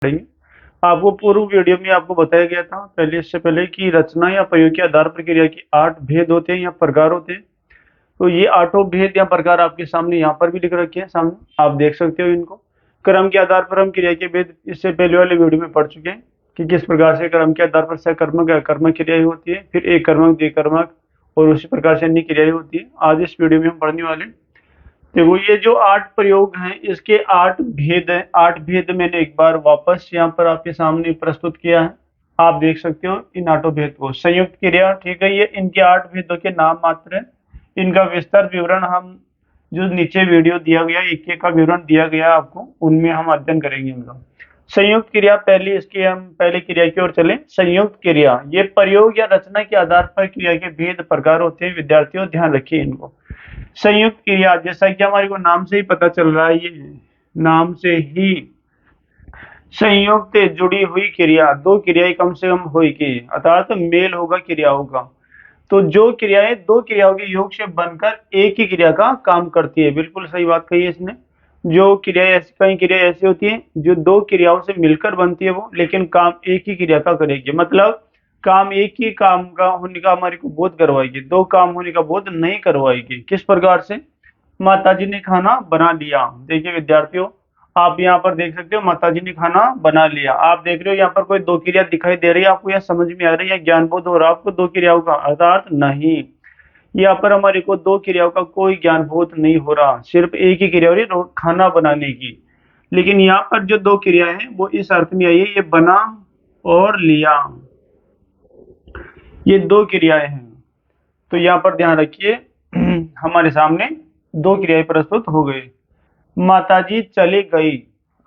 पढ़ेंगे। आपको पूर्व वीडियो में आपको बताया गया था पहले, इससे पहले, कि रचना या प्रयोग के आधार पर क्रिया की 8 भेद होते हैं या प्रकार होते हैं। तो ये 8 भेद या प्रकार आपके सामने यहाँ पर भी लिख रखे हैं, सामने आप देख सकते हो इनको। क्रम के आधार पर हम क्रिया के भेद इससे पहले वाले वीडियो में पढ़ चुके हैं कि किस प्रकार से क्रम के आधार पर सकर्मक अकर्मक क्रियाएं होती है, फिर एक कर्मक द्विकर्मक और उसी प्रकार से अन्य क्रियाएं होती है। आज इस वीडियो में हम पढ़ने वाले हैं। देखो, ये जो 8 प्रयोग हैं इसके 8 भेद हैं। 8 भेद मैंने एक बार वापस यहाँ पर आपके सामने प्रस्तुत किया है, आप देख सकते हो इन 8 भेद को। संयुक्त क्रिया, ठीक है, ये इनके 8 भेदों के नाम मात्र है। इनका विस्तार विवरण हम जो नीचे वीडियो दिया गया, एक एक का विवरण दिया गया आपको, उनमें हम अध्ययन करेंगे इनका। संयुक्त क्रिया, पहले इसके हम पहले क्रिया की ओर चले। संयुक्त क्रिया ये प्रयोग या रचना के आधार पर क्रिया के भेद प्रकार होते हैं। विद्यार्थियों ध्यान रखिए इनको। संयुक्त क्रिया, जैसा कि हमारे को नाम से ही पता चल रहा है, ये नाम से ही संयुक्त जुड़ी हुई क्रिया, दो क्रियाएं कम से कम होगी, अर्थात मेल होगा क्रियाओं का। तो जो क्रियाएं दो क्रियाओं के योग से बनकर एक ही क्रिया का काम करती है, बिल्कुल सही बात कही है इसने। जो क्रियाएं ऐसी, कई क्रियाएं ऐसी होती हैं जो दो क्रियाओं से मिलकर बनती है वो, लेकिन काम एक ही क्रिया का करेगी। मतलब काम एक ही काम का होने का हमारे को बोध करवाएगी, दो काम होने का बोध नहीं करवाएगी। किस प्रकार से? माताजी ने खाना बना लिया। देखिए विद्यार्थियों, आप यहाँ पर देख सकते हो माताजी ने खाना बना लिया। आप देख रहे हो यहाँ पर कोई दो क्रिया दिखाई दे रही है, आपको यह समझ में आ रही है, ज्ञान बोध हो रहा है आपको दो क्रियाओं का? अर्थात नहीं, यहाँ पर हमारे को दो क्रियाओं का कोई ज्ञान बोध नहीं हो रहा, सिर्फ एक ही क्रिया हो रही है, खाना बनाने की। लेकिन यहाँ पर जो दो क्रिया है वो इस अर्थ में आई है, ये बना और लिया, ये दो क्रियाएं हैं। तो यहाँ पर ध्यान रखिए हमारे सामने दो क्रियाएं प्रस्तुत हो गई। माताजी चली गई,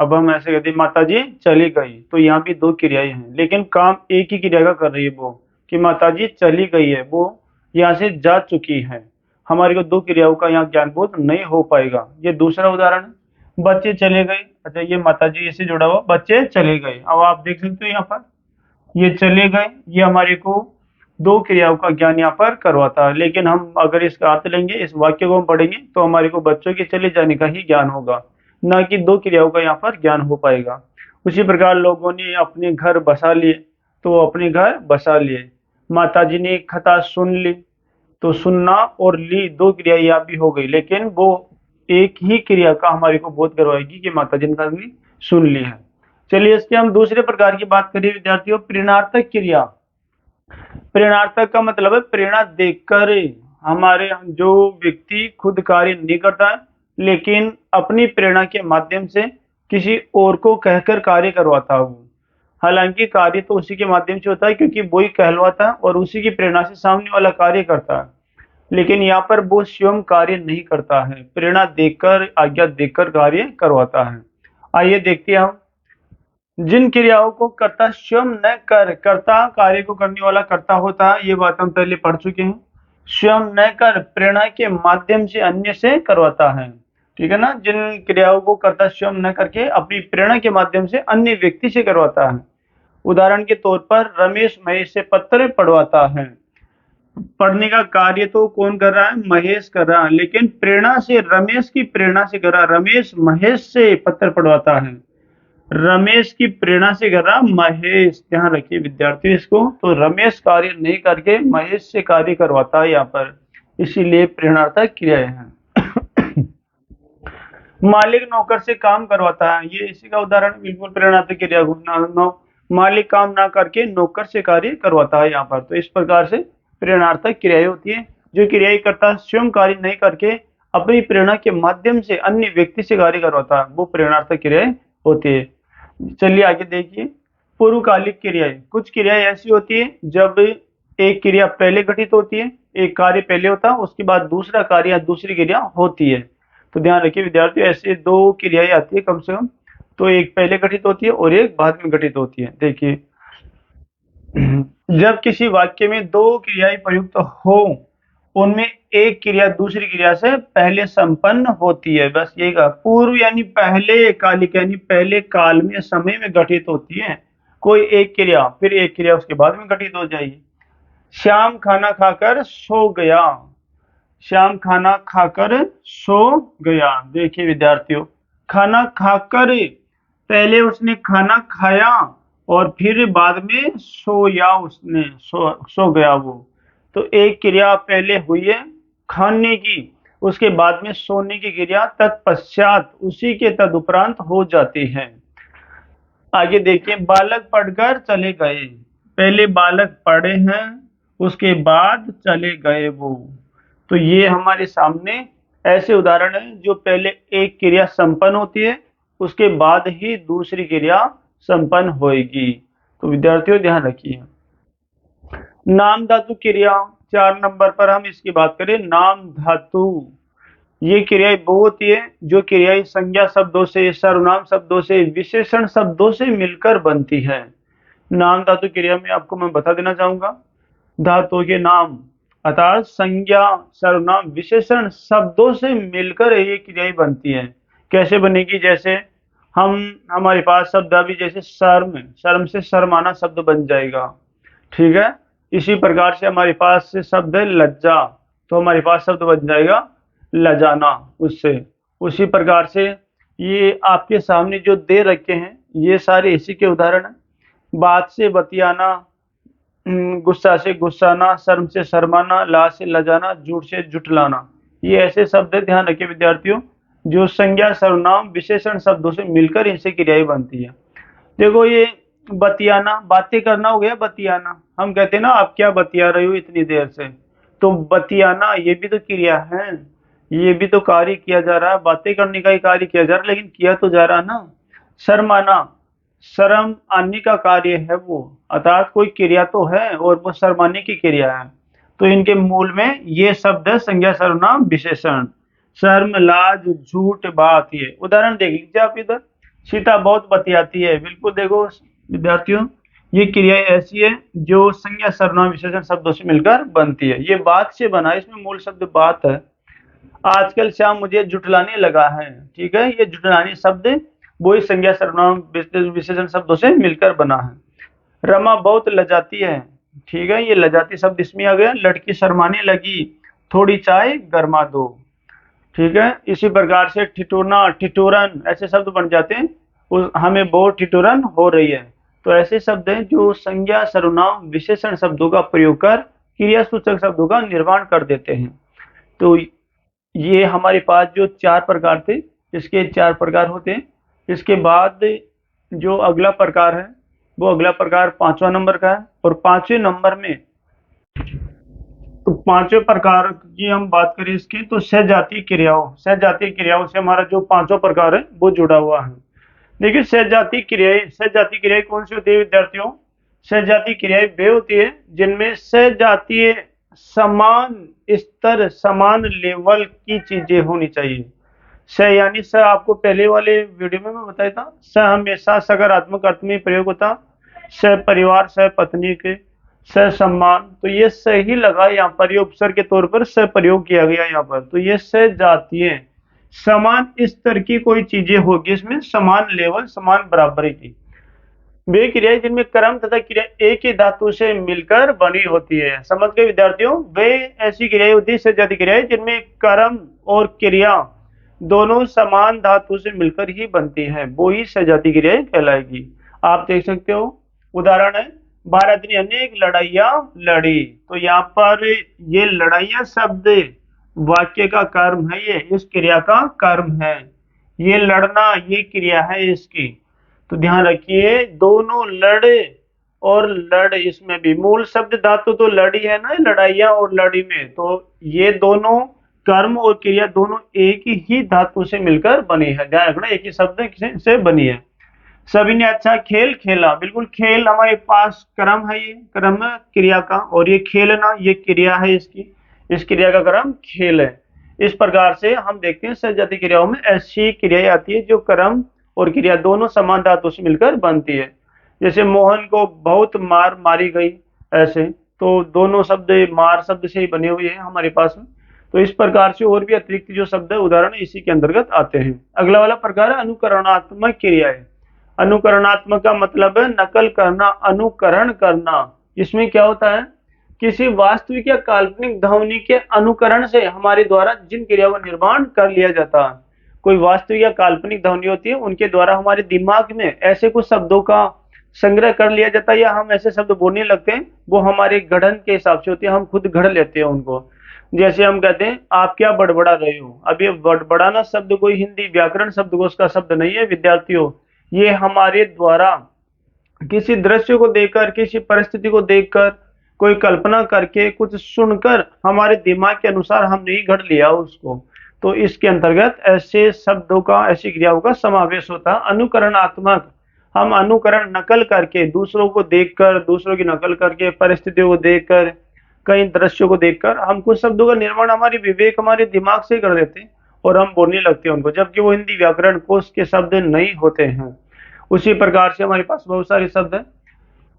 अब हम ऐसे कहते हैं माताजी चली गई, तो यहाँ भी दो क्रियाएं हैं, लेकिन काम एक ही क्रिया का कर रही है वो, कि माताजी चली गई है, वो यहाँ से जा चुकी है। हमारे को दो क्रियाओं का यहाँ ज्ञानबोध नहीं हो पाएगा। ये दूसरा उदाहरण है, बच्चे चले गए। अच्छा, ये माताजी से जुड़ा हुआ, बच्चे चले गए। अब आप देख सकते हो यहाँ पर ये चले गए, ये हमारे को दो क्रियाओं का ज्ञान यहाँ पर करवाता है। लेकिन हम अगर इसका अर्थ लेंगे, इस वाक्य को हम पढ़ेंगे, तो हमारे को बच्चों के चले जाने का ही ज्ञान होगा, ना कि दो क्रियाओं का यहाँ पर ज्ञान हो पाएगा। उसी प्रकार लोगों ने अपने घर बसा लिए, तो अपने घर बसा लिए। माताजी ने कथा सुन ली, तो सुनना और ली दो क्रिया यहाँ भी हो गई, लेकिन वो एक ही क्रिया का हमारे को बोध करवाएगी कि माताजी ने कथा सुन ली है। चलिए इसके हम दूसरे प्रकार की बात करिए विद्यार्थियों, प्रेरणार्थक क्रिया। प्रेरणार्थक का मतलब है प्रेरणा देकर। हमारे जो व्यक्ति खुद कार्य नहीं करता है, लेकिन अपनी प्रेरणा के माध्यम से किसी और को कहकर कार्य करवाता हो। हालांकि कार्य तो उसी के माध्यम से होता है, क्योंकि वो ही कहलवाता है और उसी की प्रेरणा से सामने वाला कार्य करता है। लेकिन यहाँ पर वो स्वयं कार्य नहीं करता है, प्रेरणा देकर, आज्ञा देकर कार्य करवाता है। आइए देखते हैं हम जिन क्रियाओं को कर्ता स्वयं न कर, कर्ता कार्य को करने वाला कर्ता होता है, ये बात हम पहले पढ़ चुके हैं। स्वयं न कर प्रेरणा के माध्यम से अन्य से करवाता है, ठीक है ना। जिन क्रियाओं को कर्ता स्वयं न करके अपनी प्रेरणा के माध्यम से अन्य व्यक्ति से करवाता है। उदाहरण के तौर पर रमेश महेश से पत्र पढ़वाता है। पढ़ने का कार्य तो कौन कर रहा है? महेश कर रहा है, लेकिन प्रेरणा से, रमेश की प्रेरणा से कर रहा है। रमेश महेश से पत्र पढ़वाता है, रमेश की प्रेरणा से कर रहा महेश। ध्यान रखिए विद्यार्थी इसको, तो रमेश कार्य नहीं करके महेश से कार्य करवाता है यहाँ पर, इसीलिए प्रेरणार्थक क्रियाएं हैं। मालिक नौकर से काम करवाता है, ये इसी का उदाहरण, बिल्कुल प्रेरणार्थक क्रिया को। मालिक काम ना करके नौकर से कार्य करवाता है यहाँ पर। तो इस प्रकार से प्रेरणार्थक क्रियाएं होती है। जो क्रियाएं करता स्वयं कार्य नहीं करके अपनी प्रेरणा के माध्यम से अन्य व्यक्ति से कार्य करवाता है, वो प्रेरणार्थक क्रियाएं होती है। चलिए आगे देखिए, पूर्वकालिक क्रियाएं। कुछ क्रियाएं ऐसी होती है जब एक क्रिया पहले घटित होती है, एक कार्य पहले होता है, उसके बाद दूसरा कार्य या दूसरी क्रिया होती है। तो ध्यान रखिए विद्यार्थियों, ऐसे दो क्रियाएं आती है कम से कम, तो एक पहले घटित होती है और एक बाद में घटित होती है। देखिए, जब किसी वाक्य में दो क्रियाएं प्रयुक्त हो, उनमें एक क्रिया दूसरी क्रिया से पहले संपन्न होती है, बस यही कहा। पूर्व यानी पहले, कालिक यानी पहले काल में, समय में घटित होती है कोई एक क्रिया, फिर एक क्रिया उसके बाद में घटित हो जाएगी। श्याम खाना खाकर सो गया, श्याम खाना खाकर सो गया। देखिए विद्यार्थियों, खाना खाकर पहले उसने खाना खाया और फिर बाद में सोया, उसने सो गया वो। तो एक क्रिया पहले हुई है खाने की, उसके बाद में सोने की क्रिया तत्पश्चात उसी के तदुपरांत हो जाती है। आगे देखिए, बालक पढ़कर चले गए। पहले बालक पढ़े हैं, उसके बाद चले गए वो। तो ये हमारे सामने ऐसे उदाहरण हैं जो पहले एक क्रिया संपन्न होती है, उसके बाद ही दूसरी क्रिया संपन्न होएगी। तो विद्यार्थियों ध्यान रखिए। नाम धातु क्रिया 4 नंबर पर हम इसकी बात करें। नाम धातु ये क्रियाएं वो होती है जो क्रियाएं संज्ञा शब्दों से, सर्वनाम शब्दों से, विशेषण शब्दों से मिलकर बनती है। नाम धातु क्रिया में आपको मैं बता देना चाहूंगा, धातु के नाम अर्थात संज्ञा, सर्वनाम, विशेषण शब्दों से मिलकर ये क्रियाएं बनती है। कैसे बनेगी? जैसे हमारे पास शब्द अभी जैसे शर्म, शर्म से शर्माना शब्द बन जाएगा, ठीक है। इसी प्रकार से हमारे पास से शब्द है लज्जा, तो हमारे पास शब्द बन जाएगा लजाना उससे। उसी प्रकार से ये आपके सामने जो दे रखे हैं ये सारे इसी के उदाहरण हैं। बात से बतियाना, गुस्सा से गुस्साना, शर्म से शर्माना, ला से लजाना, झूठ से झुठलाना, ये ऐसे शब्द है, ध्यान रखिए विद्यार्थियों, जो संज्ञा, सर्वनाम, विशेषण शब्दों से मिलकर इनसे क्रियाएं बनती है। देखो ये बतियाना, बातें करना हो गया बतियाना। हम कहते हैं ना आप क्या बतिया रहे हो इतनी देर से, तो बतियाना ये भी तो क्रिया है, ये भी तो कार्य किया जा रहा है, बातें करने का ही कार्य किया जा रहा है, लेकिन किया तो जा रहा है ना। शर्माना, शर्म आने का कार्य है वो, अर्थात कोई क्रिया तो है और वो शर्माने की क्रिया है। तो इनके मूल में ये शब्द है संज्ञा, सर्वनाम, विशेषण। शर्म, लाज, झूठ, बात, ये उदाहरण देख लीजिए आप इधर। सीता बहुत बतियाती है, बिल्कुल देखो विद्यार्थियों, ये क्रिया ऐसी है जो संज्ञा, सर्वनाम, विशेषण शब्दों से मिलकर बनती है। ये बात से बना है, इसमें मूल शब्द बात है। आजकल श्याम मुझे जुटलाने लगा है, ठीक है, ये जुटलाने शब्द वही संज्ञा, सर्वनाम, विशेषण शब्दों से मिलकर बना है। रमा बहुत लजाती है, ठीक है, ये लजाती शब्द इसमें आ गया। लड़की शर्माने लगी, थोड़ी चाय गरमा दो, ठीक है। इसी प्रकार से ठिठुरना, ठिठुरन, ऐसे शब्द बन जाते हैं, हमें बहुत ठिठुरन हो रही है। तो ऐसे शब्द हैं जो संज्ञा, सर्वनाम, विशेषण शब्दों का प्रयोग कर क्रिया सूचक शब्दों का निर्माण कर देते हैं। तो ये हमारे पास जो 4 प्रकार थे, इसके 4 प्रकार होते हैं। इसके बाद जो अगला प्रकार है वो अगला प्रकार 5वां नंबर का है। और 5वें नंबर में, तो 5वें प्रकार की हम बात करें इसकी, तो सहजातीय क्रियाओं, सहजातीय क्रियाओं से हमारा जो 5वां प्रकार है वो जुड़ा हुआ है। देखिए सहजातीय क्रियाएं, सहजातीय क्रियाएं कौन सी होती है विद्यार्थियों? सहजातीय क्रियाएं वे होती है जिनमें सहजातीय समान स्तर, समान लेवल की चीजें होनी चाहिए। स यानी स आपको पहले वाले वीडियो में मैं बताया था, स हमेशा सकारात्मक अर्थ में प्रयोग होता, स परिवार, स पत्नी के, स सम्मान, तो ये स ही लगा यहाँ पर, ये उपसर्ग के तौर पर स प्रयोग किया गया यहाँ पर। तो ये सहजातीय समान स्तर की कोई चीजें होगी, इसमें समान लेवल, समान बराबरी की वे क्रियाएं जिनमें कर्म तथा क्रिया एक ही धातु से मिलकर बनी होती है। समझ गए विद्यार्थियों? वे ऐसी क्रियाएं होती है सहजातीय क्रियाएं जिनमें कर्म और क्रिया दोनों समान धातु से मिलकर ही बनती है, वो ही सहजातीय क्रियाएं कहलाएगी। आप देख सकते हो उदाहरण है, भारत ने अनेक लड़ाइयां लड़ी। तो यहाँ पर ये लड़ाइयां शब्द वाक्य का कर्म है, ये इस क्रिया का कर्म है। ये लड़ना ये क्रिया है इसकी। तो ध्यान रखिए, दोनों लड़े और लड़, इसमें भी मूल शब्द धातु तो लड़ी है ना, लड़ाइयां और लड़ी में, तो ये दोनों कर्म और क्रिया दोनों एक ही धातु से मिलकर बनी है। ध्यान रखना, एक ही शब्द से बनी है। सभी ने अच्छा खेल खेला, बिल्कुल खेल हमारे पास कर्म है, ये कर्म क्रिया का, और ये खेलना ये क्रिया है इसकी, इस क्रिया का कर्म खेल है। इस प्रकार से हम देखते हैं सहजातीय क्रियाओं में ऐसी क्रियाएं आती है जो कर्म और क्रिया दोनों समान धातु से मिलकर बनती है। जैसे मोहन को बहुत मार मारी गई, ऐसे, तो दोनों शब्द मार शब्द से ही बने हुए हैं हमारे पास में। तो इस प्रकार से और भी अतिरिक्त जो शब्द है उदाहरण इसी के अंतर्गत आते हैं। अगला वाला प्रकार है अनुकरणात्मक क्रियाएं। अनुकरणात्मक का मतलब है नकल करना, अनुकरण करना। इसमें क्या होता है, किसी वास्तविक या काल्पनिक ध्वनि के अनुकरण से हमारे द्वारा जिन क्रियाओं का निर्माण कर लिया जाता है कोई वास्तविक या काल्पनिक ध्वनि होती है, उनके द्वारा हमारे दिमाग में ऐसे कुछ शब्दों का संग्रह कर लिया जाता है, या हम ऐसे शब्द बोलने लगते हैं, वो हमारे गढ़न के हिसाब से होती है, हम खुद गढ़ लेते हैं उनको। जैसे हम कहते हैं आप क्या बड़बड़ा रहे हो। अब ये बड़बड़ाना शब्द कोई हिंदी व्याकरण शब्दकोश का शब्द नहीं है विद्यार्थियों, ये हमारे द्वारा किसी दृश्य को देखकर, किसी परिस्थिति को देखकर, कोई कल्पना करके, कुछ सुनकर हमारे दिमाग के अनुसार हमने ही गढ़ लिया उसको। तो इसके अंतर्गत ऐसे शब्दों का, ऐसी क्रियाओं का समावेश होता है। अनुकरणात्मक, हम अनुकरण नकल करके, दूसरों को देखकर, दूसरों की नकल करके, परिस्थितियों को देखकर, कई दृश्यों को देखकर हम कुछ शब्दों का निर्माण हमारे विवेक, हमारे दिमाग से कर लेते हैं और हम बोलने लगते हैं उनको, जबकि वो हिंदी व्याकरण कोश के शब्द नहीं होते हैं। उसी प्रकार से हमारे पास बहुत सारे शब्द हैं।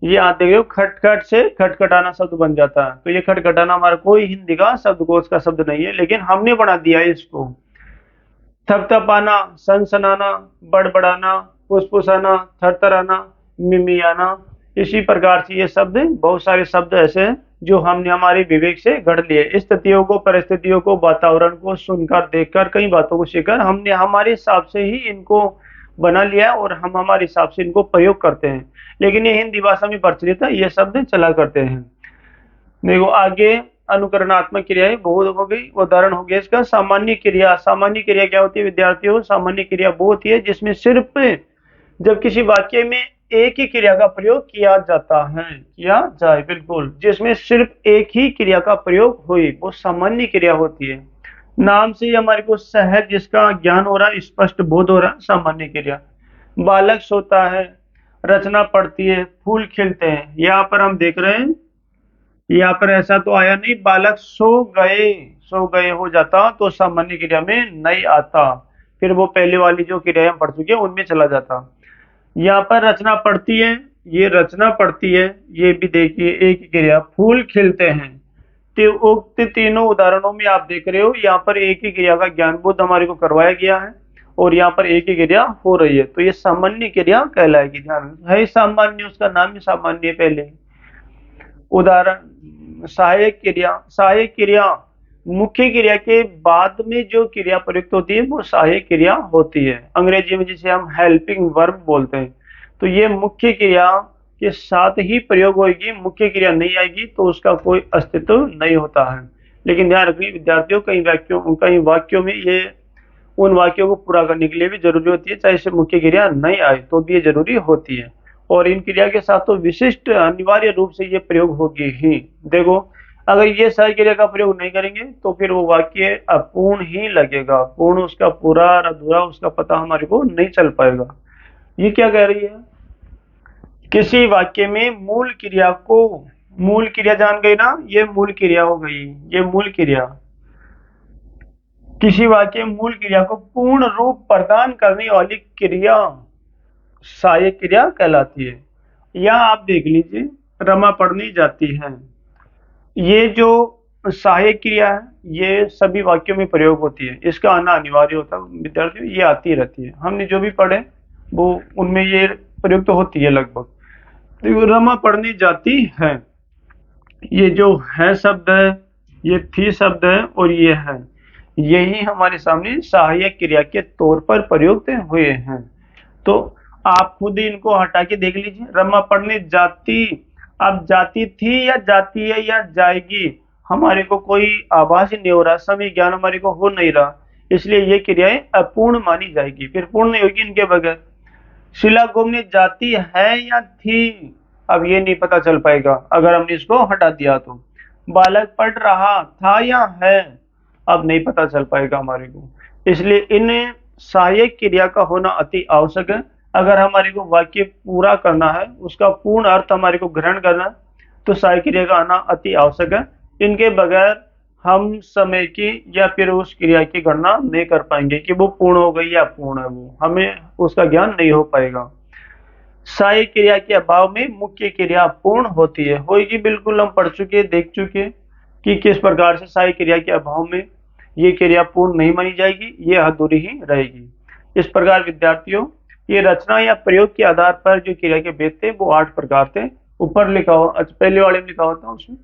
ये आप देख रहे हो, खटखट से खटखटाना शब्द बन जाता है। तो ये खटखटाना हमारा कोई हिंदी का शब्दकोश का शब्द नहीं है, लेकिन हमने बना दिया है इसको। थपथपाना, सनसनाना, बड़बड़ाना, फुसफुसाना, थरथराना, मिमियाना, इसी प्रकार से ये शब्द, बहुत सारे शब्द ऐसे हैं जो हमने हमारे विवेक से गढ़ लिए। स्थितियों को, परिस्थितियों को, वातावरण को सुनकर, देखकर, कई बातों को सीखकर हमने हमारे हिसाब से ही इनको बना लिया है और हम हमारे हिसाब से इनको प्रयोग करते हैं। लेकिन ये हिंदी भाषा में प्रचलित है, ये शब्द चला करते हैं। देखो आगे, अनुकरणात्मक क्रियाएं बहुत हो गई। उदाहरण हो गया इसका सामान्य क्रिया। सामान्य क्रिया क्या होती है विद्यार्थियों? सामान्य क्रिया वो होती है जिसमें सिर्फ जब किसी वाक्य में एक ही क्रिया का प्रयोग किया जाता है, किया जाए, बिल्कुल, जिसमें सिर्फ एक ही क्रिया का प्रयोग हुई, वो सामान्य क्रिया होती है। नाम से ही हमारे को सहज जिसका ज्ञान हो रहा है, स्पष्ट बोध हो रहा है, सामान्य क्रिया। बालक सोता है, रचना पढ़ती है, फूल खिलते हैं। यहाँ पर हम देख रहे हैं, यहाँ पर ऐसा तो आया नहीं, बालक सो गए हो जाता तो सामान्य क्रिया में नहीं आता, फिर वो पहले वाली जो क्रिया हम पढ़ चुके हैं उनमें चला जाता। यहाँ पर रचना पढ़ती है, ये रचना पढ़ती है, ये भी देखिए एक ही क्रिया। फूल खिलते हैं, तो उक्त तीनों उदाहरणों में आप देख रहे हो यहाँ पर एक ही क्रिया का ज्ञान बोध हमारे को करवाया गया है और यहाँ पर एक ही क्रिया हो रही है, तो ये सामान्य क्रिया कहलाएगी। ध्यान है, सामान्य, उसका नाम ही सामान्य है पहले। उदाहरण, सहायक क्रिया। सहायक क्रिया मुख्य क्रिया के बाद में जो क्रिया प्रयुक्त होती है वो सहायक क्रिया होती है। अंग्रेजी में जिसे हम हेल्पिंग वर्ब बोलते हैं। तो ये मुख्य क्रिया के साथ ही प्रयोग होगी, मुख्य क्रिया नहीं आएगी तो उसका कोई अस्तित्व नहीं होता है। लेकिन ध्यान रखिए विद्यार्थियों, कई वाक्यों में ये उन वाक्यों को पूरा करने के लिए भी जरूरी होती है, चाहे इसे मुख्य क्रिया नहीं आए तो भी ये जरूरी होती है। और इन क्रिया के साथ तो विशिष्ट अनिवार्य रूप से ये प्रयोग होगी ही। देखो अगर ये सहायक क्रिया का प्रयोग नहीं करेंगे तो फिर वो वाक्य अपूर्ण ही लगेगा, पूर्ण उसका पूरा और अधूरा उसका पता हमारे को नहीं चल पाएगा। ये क्या कह रही है? किसी वाक्य में मूल क्रिया को, मूल क्रिया जान गई ना, ये मूल क्रिया हो गई, ये मूल क्रिया। किसी वाक्य में मूल क्रिया को पूर्ण रूप प्रदान करने वाली क्रिया सहायक क्रिया कहलाती है। या आप देख लीजिए, रमा पढ़नी जाती है, ये जो सहायक क्रिया है ये सभी वाक्यों में प्रयोग होती है, इसका आना अनिवार्य होता है विद्यार्थियों, ये आती रहती है। हमने जो भी पढ़े वो उनमें ये प्रयुक्त तो होती है लगभग। तो रमा पढ़नी जाती है, ये जो है शब्द है, ये थी शब्द है और ये है, यही हमारे सामने सहायक क्रिया के तौर पर प्रयुक्त हुए हैं। तो आप खुद ही इनको हटा के देख लीजिए। रमा पढ़ने जाती, अब जाती थी या जाती है या जाएगी, हमारे को कोई आभास ही नहीं हो रहा, समय ज्ञान हमारे को हो नहीं रहा, इसलिए ये क्रियाएं अपूर्ण मानी जाएगी, फिर पूर्ण नहीं होगी इनके बगैर। शिला घूमने जाती है या थी, अब ये नहीं पता चल पाएगा अगर हमने इसको हटा दिया तो। बालक पढ़ रहा था या है, अब नहीं पता चल पाएगा हमारे को, इसलिए इन सहायक क्रिया का होना अति आवश्यक है। अगर हमारे को वाक्य पूरा करना है, उसका पूर्ण अर्थ हमारे को ग्रहण करना है, तो सहायक क्रिया का आना अति आवश्यक है। इनके बगैर हम समय की या फिर उस क्रिया की गणना नहीं कर पाएंगे कि वो पूर्ण हो गई या अपूर्ण है, वो हमें उसका ज्ञान नहीं हो पाएगा। सहायक क्रिया के अभाव में मुख्य क्रिया पूर्ण होती है, होगी, बिल्कुल हम पढ़ चुके, देख चुके कि किस प्रकार से सहायक क्रिया के अभाव में ये क्रिया पूर्ण नहीं मानी जाएगी, ये अधूरी ही रहेगी। इस प्रकार विद्यार्थियों, ये रचना या प्रयोग के आधार पर जो क्रिया के भेद थे वो 8 प्रकार थे। ऊपर लिखा हुआ, पहले वाले में लिखा होता है उसमें